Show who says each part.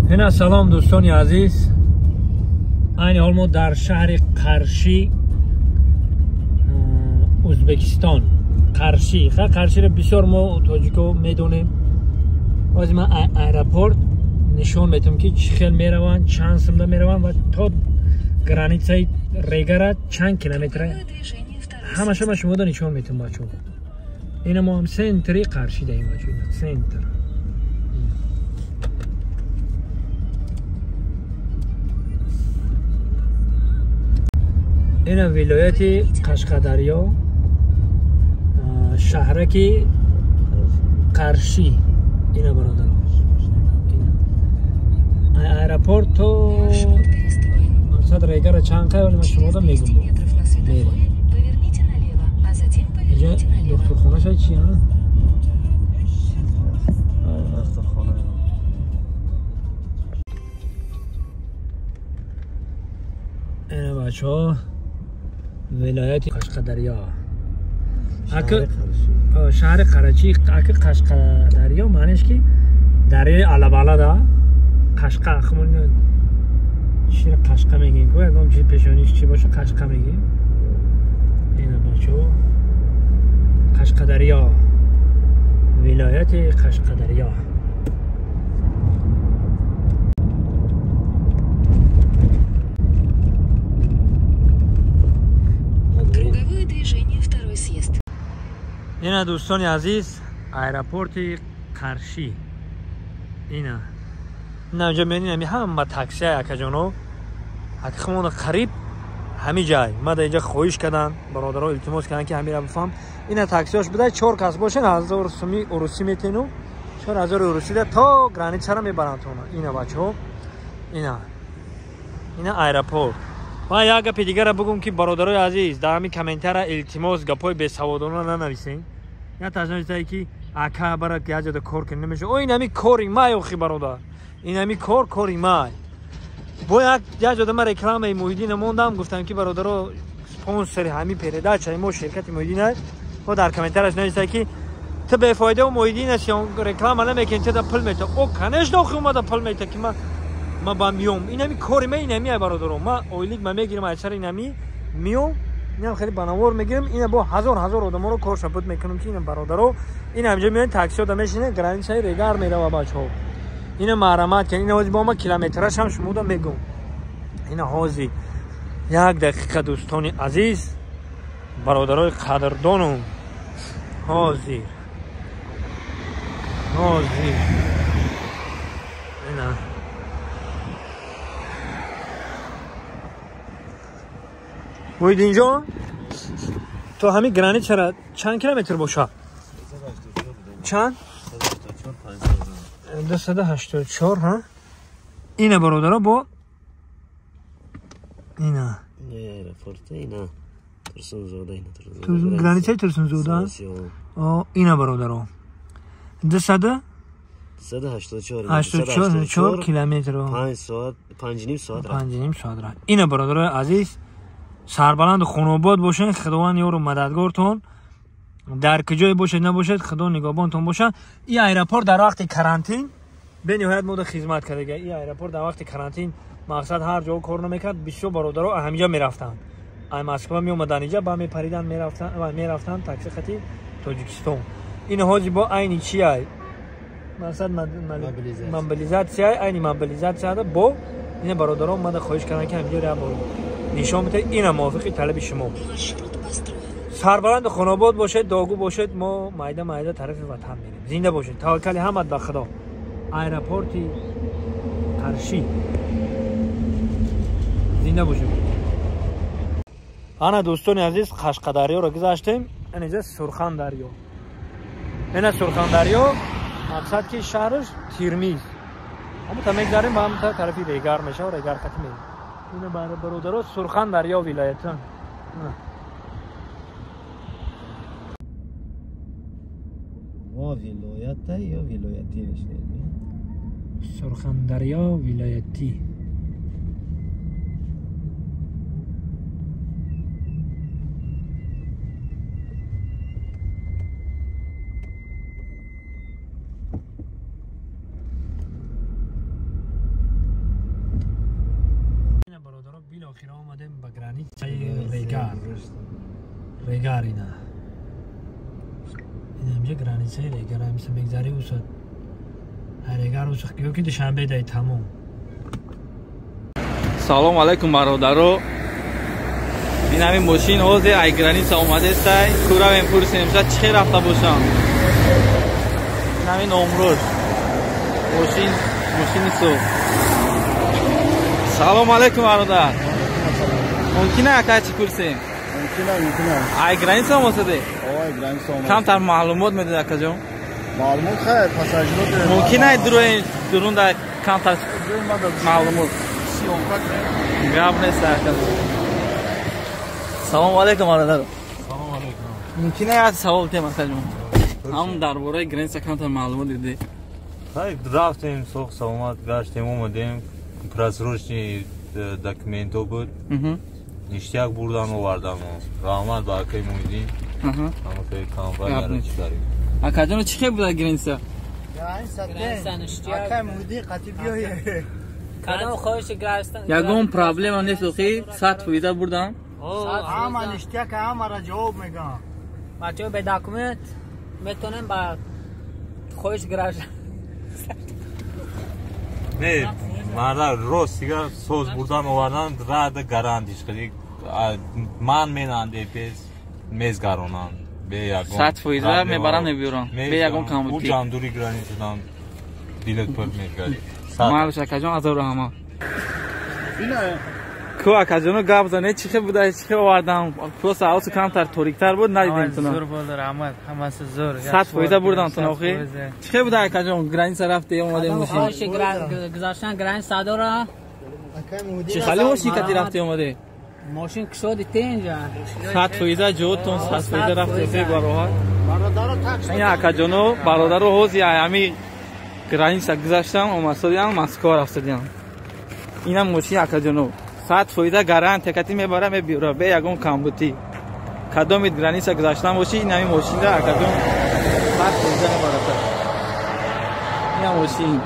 Speaker 1: هنا سلام دوستان عزیز. این حال ما در شهر قرشی ازبکستان. قرشی را بسیار ما تاجیکو میدونیم. باز من ایرپورت نشون میدم که چه خیلی میروند، چند سمت میروند و تا گرانیتای ریگا چند کیلومتره همش شما دا نشون میدم بچه. این ما هم سنتری قرشی داریم بچه. سنتر این ولایت قشقادریا، شهرکی قرشی. اینا برادران، ایرپورت تو مقصد ریگا را چند قیل، ولی من شما دا میگم میره اینجا دکتر خونه شاید چی ها؟ اینه بچه ها ولایت قشقادریا، شهر قرچی. اگه قشقادریا معنیش که دریای علبالا دا قشقا، خمون شیر قشقا میگیم که اگه چی پیشانیش چی باشه قشقا میگیم. اینه بچه ها قشقادریا، ولایت قشقادریا. اینا دوستان عزیز ایرپورت قرشی. اینا اینجا میبینید همه تاکسی های اکجانو اکخمون قریب همه جای ما در اینجا خواهش کردن، برادرها التماس کردن که همین را بفهم. اینا تاکسی هاش بده 4 کس باشن 1000 سومی اوروسی میتینو 4000 اوروسی ده تا گرانیت را میبرن تو. اینا بچه‌ها اینا ایرپورت. ما یک گپ دیگه را بگم که برادرای عزیز در همین کامنتر التماس گپای بی سوادانه ننویسین. یا تجربه که اکا برای که اجازه کار کنه نمیشه. او این همی کاری مای اخی برادر، این همی کاری مای. با یک اجازه من رکلام محیدین موندم، گفتم که برادرها اسپانسر همی پیرده چای ما شرکت محیدین و در کامنترش نوشته که تو به فایده و محیدین است یا رکلام نمیکنی چه پول میته. او کنش نخو اومد پول میته که ما با میوم. این همی کاری من، این همی برادرها ما اویلیک ما میگیرم اکثر این همی میوم. اینم خیلی بنوار میگیرم. اینا با هزار آدم رو کار شپت میکنم که اینا برادرها این همینجا میان تاکسی ها میشینه گرانیت های ریگا میره و بچه‌ها اینا مرمت کنین. اینا با ما کیلومترش هم شما میگم. اینا هازی یک دقیقه دوستان عزیز برادرای قدردانم هازی اینا باید اینجا تو همین گرانیت چرا چند کیلومتر باشه؟ چند؟ 284 ها؟ اینه برادرها با اینا اینا ترسونزاده اینا گرانیت های ترسونزاده اینا برادرها 284 کیلومتر 5 ساعت 5.5 ساعت راه. اینه برادرها عزیز سربلند خانوباد باشین، خداوند یارو مددگارتون در کجای باشد نباشد خدا نگهبانتون باشه. این ایرپورت در وقت کرانتین به نهایت مود خدمت کرده. این ایرپورت در وقت کرانتین مقصد هر جا کار نمیکرد. بسیار برادرها همینجا میرفتن، ای مسکو می اومدن اینجا با می پریدن میرفتن تاکسی خطی تاجیکستان. این حاجی با عین چی ای مقصد موبیلیزاسیون عین موبیلیزاسیون با این برادرها اومده خواهش کردن که همینجا را نشان بده. این موافقی طلب شما. سربلند خانواد باشد، داغو باشد، ما مایده طرف وطن میریم. زنده باشید. توکل حمد به خدا. ایرپورت قرشی زنده باشید. انا دوستان عزیز قشقادریا را گذاشتیم. اینجا سرخان دریا. اینا سرخان دریا مقصد که شهرش تیرمیز. اما تا میگذاریم با هم طرفی ریگار میشه و ریگار خط میریم. اینا برادرها سرخان دریا ولایتن.
Speaker 2: ولایت یا ولایتی میشه؟
Speaker 1: سرخان دریا ولایتی. اومدیم به گرانیچه ریگار اینا این همجا گرانیچه ریگار همیشه بگذاری اوسد ریگار اوسد که دوشنبه دای تموم.
Speaker 3: سلام علیکم برادرو. این همین ماشین حوزه ایگرانیچه اومده است. کورا بهم پرسیدم امشب چه رفته باشم. این همین امروز ماشین سو. سلام علیکم برادر. ممکنه که چی پرسیم؟
Speaker 2: ممکنه.
Speaker 3: ایگرانیچه اومده.
Speaker 2: ایگرانیچه اومده.
Speaker 3: کمتر معلومات میده که جون.
Speaker 2: معلومات خیر پاساژیرو
Speaker 3: ممکنه درون در کمتر معلومات. گراب نیست که. سلام علیکم برادر.
Speaker 1: سلام علیکم.
Speaker 3: ممکنه از سوال تیم مثلا هم درباره گرانیچه کمتر معلومات دیدی.
Speaker 4: خیلی رفتیم سوق سلامت گشتیم اومدیم پرسروشنی دکمنتو بود نیشتیک بردن آوردن رحمت به اکای مویدین همه خیلی کامبر یاره چی داریم
Speaker 3: اکا چی خیلی بوده گرانیچه؟
Speaker 5: گرانیچه اکای مویدی قطی بیایه کدام خواهش گرانیچه
Speaker 3: یکم پرابلم هم نیست اوخی 100% بردن
Speaker 5: همه نیشتیک همه را جواب میگم بچه به داکومنت میتونیم با خواهش گرانیچه
Speaker 4: نه مرده روز دیگر سوز بردن آوردن رد گراندیش خیلی من میننده پیس میز گرانن به یکم
Speaker 3: 100% میبرن نبیرن به یکم کامل
Speaker 4: او جاندوری گرانیچه دان دیلت پر میگردی
Speaker 3: مالش اکا جان از او همه کو اکا جانو گاب زنه چی خیلی بوده چی خیلی آوردن پروس آوس کمتر توریکتر بود ندیدیم تو
Speaker 5: زور بود رحمت همه زور
Speaker 3: 100% بردن تو نوخی چی خیلی بوده اکا جان گرانیچه رفته اومده ماشین
Speaker 5: خواهش گذاشتن گرانیچه صادر را
Speaker 3: چی خالی ماشین کتی رفته اومده
Speaker 5: ماشین کشودی اینجا
Speaker 3: 100% جوتون 100% رفته به باروها این اکا جانو برادر و حوزی همی گرانیچه گذاشتن و مسئولیان مسکار افتادیم اینم ماشین اکا جانو 100% گران تکتی میبره میبره به یکم کامبوتی کدوم گرانیچه گذاشتن باشی این همین ماشین را اکا جان 100% میبره این ماشین